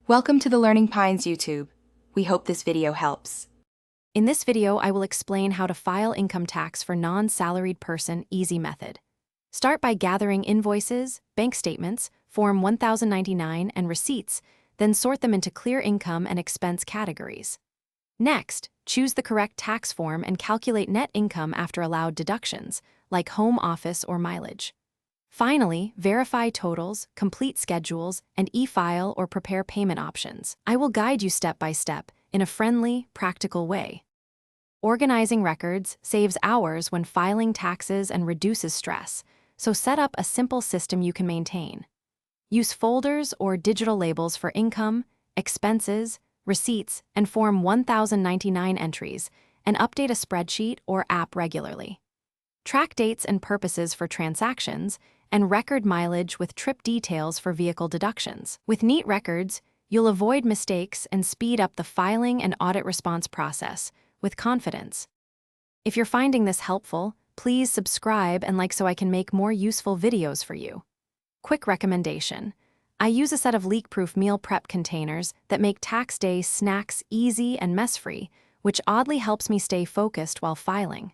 Welcome to the Learning Pines YouTube. We hope this video helps. In this video, I will explain how to file income tax for non-salaried person easy method. Start by gathering invoices, bank statements, Form 1099, and receipts, then sort them into clear income and expense categories. Next, choose the correct tax form and calculate net income after allowed deductions, like home office or mileage. Finally, verify totals, complete schedules, and e-file or prepare payment options. I will guide you step by step in a friendly, practical way. Organizing records saves hours when filing taxes and reduces stress, so set up a simple system you can maintain. Use folders or digital labels for income, expenses, receipts, and Form 1099 entries, and update a spreadsheet or app regularly. Track dates and purposes for transactions, and record mileage with trip details for vehicle deductions. With neat records, you'll avoid mistakes and speed up the filing and audit response process with confidence. If you're finding this helpful, please subscribe and like so I can make more useful videos for you. Quick recommendation: I use a set of leak-proof meal prep containers that make tax day snacks easy and mess-free, which oddly helps me stay focused while filing.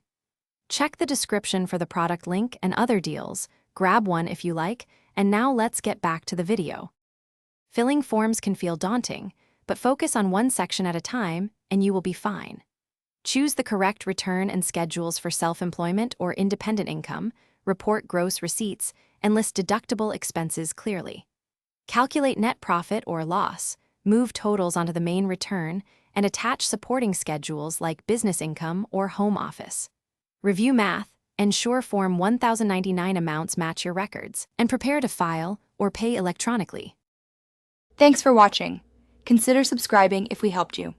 Check the description for the product link and other deals. Grab one if you like, and now let's get back to the video. Filling forms can feel daunting, but focus on one section at a time and you will be fine. Choose the correct return and schedules for self-employment or independent income, report gross receipts, and list deductible expenses clearly. Calculate net profit or loss, move totals onto the main return, and attach supporting schedules like business income or home office. Review math, ensure Form 1099 amounts match your records, and prepare to file or pay electronically. Thanks for watching. Consider subscribing if we helped you.